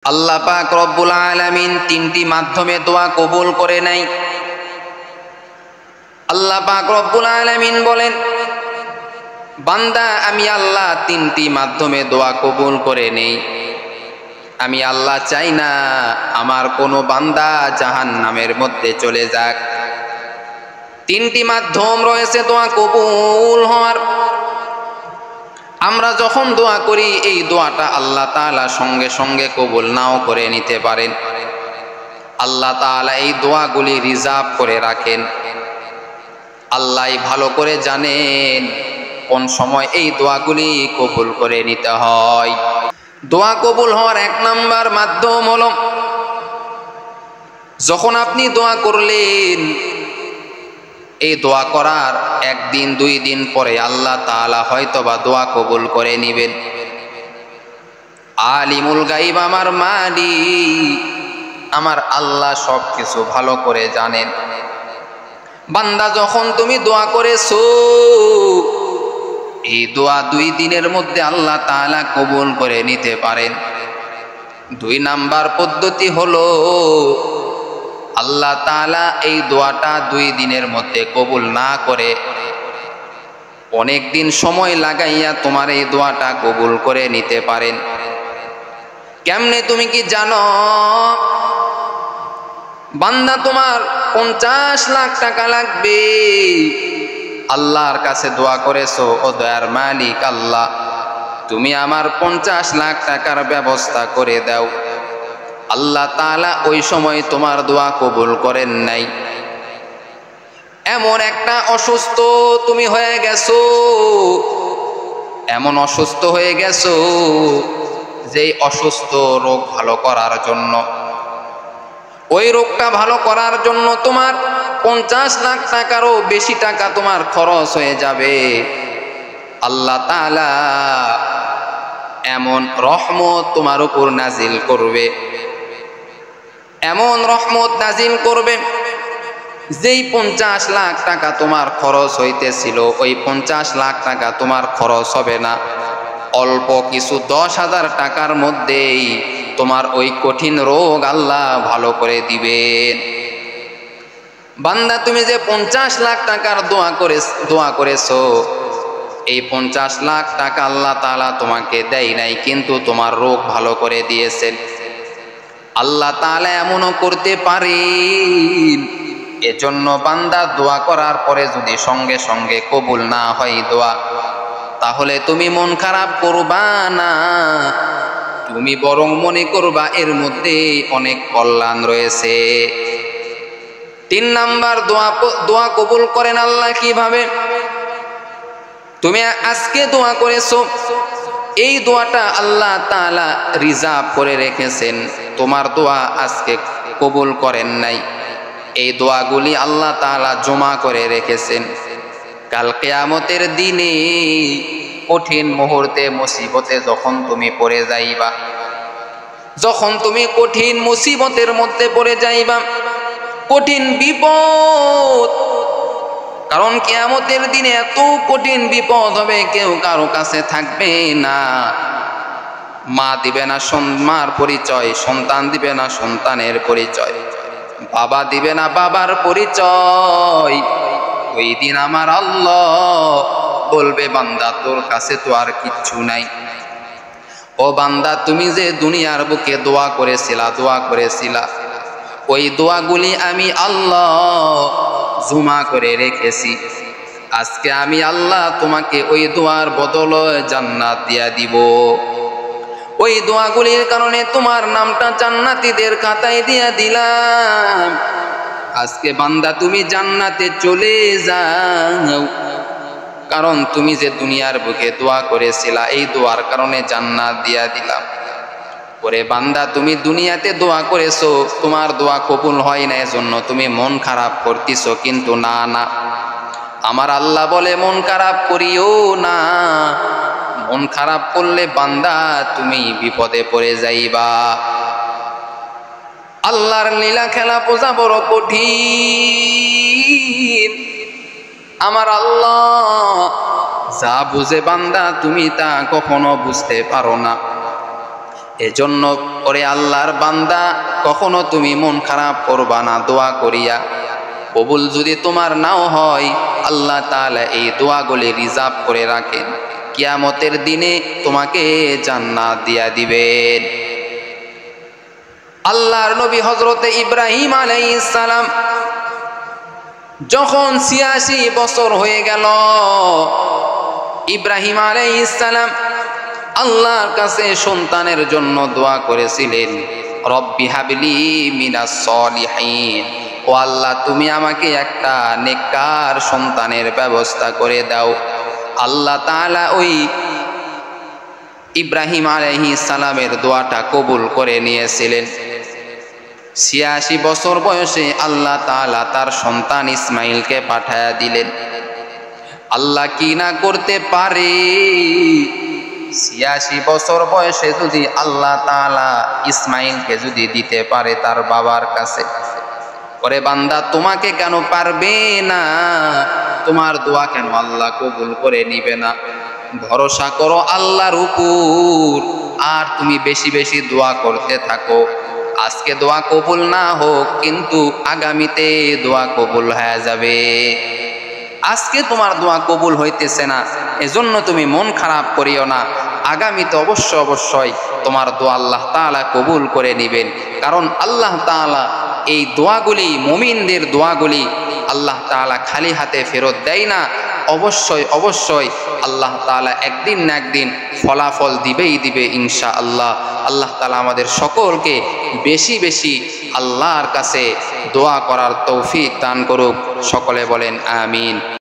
আল্লাহ পাক রব্বুল আলামিন তিনটি মাধ্যমে দোয়া কবুল করে নেয়। আল্লাহ পাক রব্বুল আলামিন বলেন, বান্দা আমি আল্লাহ তিনটি মাধ্যমে দোয়া কবুল করে নেই। আমি আল্লাহ চাই না আমার কোনো বান্দা জাহান্নামের মধ্যে চলে যাক। তিনটি মাধ্যম রয়েছে দোয়া কবুল হওয়ার। আমরা যখন দোয়া করি এই দোয়াটা আল্লাহ তাআলা সঙ্গে সঙ্গে কবুল নাও করে নিতে পারেন। আল্লাহ তাআলা এই দোয়াগুলি রিজার্ভ করে রাখেন। আল্লাহই ভালো করে জানেন কোন সময় এই দোয়াগুলি কবুল করে নিতে হয়। দোয়া কবুল হওয়ার এক নাম্বার মাধ্যম হলো, যখন আপনি দোয়া করলেন এই দোয়া করার একদিন দুই দিন পরে আল্লাহ তাআলা হয়তোবা দোয়া কবুল করে নিবেন। আলিমুল গায়ব আমার মালিক আমার আল্লাহ সব কিছু ভালো করে জানেন। বান্দা যখন তুমি দোয়া করেছো এই দোয়া দুই দিনের মধ্যে আল্লাহ তাআলা কবুল করে নিতে পারেন। দুই নাম্বার পদ্ধতি হলো, আল্লাহ তাআলা এই দোয়াটা দুই দিনের মধ্যে কবুল না করে অনেক দিন সময় লাগাইয়া তোমার এই দোয়াটা কবুল করে নিতে পারেন। কেমনে তুমি কি জানো? বান্দা তোমার 50 লাখ টাকা লাগবে, আল্লাহর কাছে দোয়া করেছো, ও দয়ার মালিক আল্লাহ তুমি আমার 50 লাখ টাকার ব্যবস্থা করে দাও। আল্লাহ তাআলা ওই সময় তোমার দোয়া কবুল করেন নাই। এমন একটা অসুস্থ তুমি হয়ে গেছো, এমন অসুস্থ হয়ে গেছো যেই অসুস্থ রোগ ভালো করার জন্য, ওই রোগটা ভালো করার জন্য তোমার 50 লাখ টাকারও বেশি টাকা তোমার খরচ হয়ে যাবে। আল্লাহ তাআলা এমন রহমত তোমার উপর নাজিল করবে, এমন রহমত নাজিল করবে যেই 50 লাখ টাকা তোমার খরচ হইতেছিল ওই 50 লাখ টাকা তোমার খরচ হবে না। অল্প কিছু 10,000 টাকার মধ্যেই তোমার ওই কঠিন রোগ আল্লাহ ভালো করে দিবেন। বান্দা তুমি যে 50 লাখ টাকার দোয়া করেছো এই 50 লাখ টাকা আল্লাহ তাআলা তোমাকে দেয় নাই, কিন্তু তোমার রোগ ভালো করে দিয়েছেন। আল্লাহ তাআলা এমনও করতে পারেন। এজন্য বান্দা দোয়া করার পরে যদি সঙ্গে সঙ্গে কবুল না হয় দোয়া, তাহলে তুমি মন খারাপ করবা না, তুমি বরং মনে করবা এর মধ্যে অনেক কল্যাণ রয়েছে। 3 নাম্বার দোয়া কবুল করেন আল্লাহ কিভাবে? তুমি আজকে দোয়া করেছো এই দোয়াটা আল্লাহ তাআলা রিজার্ভ করে রেখেছেন, তোমার দোয়া আজকে কবুল করেন নাই। এই দোয়াগুলি আল্লাহ তাআলা জমা করে রেখেছেন। কাল কিয়ামতের দিনে কঠিন মুহূর্তে মুসিবতে যখন তুমি পড়ে যাইবা, যখন তুমি কঠিন মুসিবতের মধ্যে পড়ে যাইবা, কঠিন বিপদ, কারণ কিয়ামতের দিনে এত কঠিন বিপদ হবে কেউ কারো কাছে থাকবে না। মা দিবে না মার পরিচয়, সন্তান দিবে না সন্তানের পরিচয়, বাবা দিবে না বাবার পরিচয়। ওই দিন আমার আল্লাহ বলবে, বান্দা তোর কাছে তো আর কিচ্ছু নাই। ও বান্দা তুমি যে দুনিয়ার বুকে দোয়া করেছিলা ওই দোয়াগুলি আমি আল্লাহ জমা করে রেখেছি। আজকে আমি আল্লাহ তোমাকে ওই দোয়ার বদলে জান্নাত দিয়া দিব। ওই দোয়াগুলির কারণে তোমার নামটা জান্নাতীদের খাতায় দিয়া দিলাম। আজকে বান্দা তুমি জান্নাতে চলে যাও, কারণ তুমি যে দুনিয়ার বুকে দোয়া করেছিলা এই দোয়ার কারণে জান্নাত দিয়া দিলাম। ওরে বান্দা তুমি দুনিয়াতে দোয়া করেছো, তোমার দোয়া কবুল হয় না এজন্য তুমি মন খারাপ করতেছো, কিন্তু না না, আমার আল্লাহ বলে মন খারাপ করিও না। মন খারাপ করলে বান্দা তুমি বিপদে পড়ে যাইবা। আল্লাহর লীলা খেলা বোঝা বড় কঠিন। আমার আল্লাহ যা বুঝে বান্দা তুমি তা কখনো বুঝতে পারো না। এজন্য ওরে আল্লাহর বান্দা, কখনো তুমি মন খারাপ করবা না দোয়া করিয়া। কবুল যদি তোমার নাও হয়, আল্লাহ তাআলা এই দোয়াগুলি রিজার্ভ করে রাখেন, কিয়ামতের দিনে তোমাকে জান্নাত দিয়া দিবেন। আল্লাহর নবী হযরতে ইব্রাহিম আলাইহিস সালাম যখন ৮৬ বছর হয়ে গেল, ইব্রাহিম আলাইহিস সালাম আল্লাহর কাছে সন্তানের জন্য দোয়া করেছিলেন, রব্বি হাবলি মিনাস সলিহিন, ও আল্লাহ তুমি আমাকে একটা নেককার সন্তানের ব্যবস্থা করে দাও। আল্লাহ তাআলা ওই ইব্রাহিম আলাইহিস সালামের দোয়াটা কবুল করে নিয়েছিলেন। ৮৬ বছর বয়সে আল্লাহ তাআলা তার সন্তান ইসমাইলকে পাঠায়া দিলেন। আল্লাহ কি না করতে পারে? ৮৬ বছর বয়সে যদি আল্লাহ তাআলা ইসমাইলকে যদি দিতে পারে তার বাবার কাছে, ওরে বান্দা তোমাকে কেন পারবে না? তোমার দোয়া কেন আল্লাহ কবুল করে নিবে না? ভরসা করো আল্লাহর উপর, আর তুমি বেশি বেশি দোয়া করতে থাকো। আজকে দোয়া কবুল না হোক, কিন্তু আগামীতে দোয়া কবুল হয়ে যাবে। আজকে তোমার দোয়া কবুল হইতেছে না, এজন্য তুমি মন খারাপ করিও না। আগামীতে অবশ্যই তোমার দোয়া আল্লাহ তাআলা কবুল করে নেবেন। কারণ আল্লাহ তাআলা এই দোয়াগুলি, মুমিনদের দোয়াগুলি আল্লাহ তাআলা খালি হাতে ফেরত দেয় না। অবশ্যই আল্লাহ তাআলা একদিন না একদিন ফলাফল দিবে ইনশাআল্লাহ। আল্লাহ তাআলা আমাদের সকলকে বেশি বেশি আল্লাহর কাছে দোয়া করার তৌফিক দান করুক। সকলে বলেন আমিন।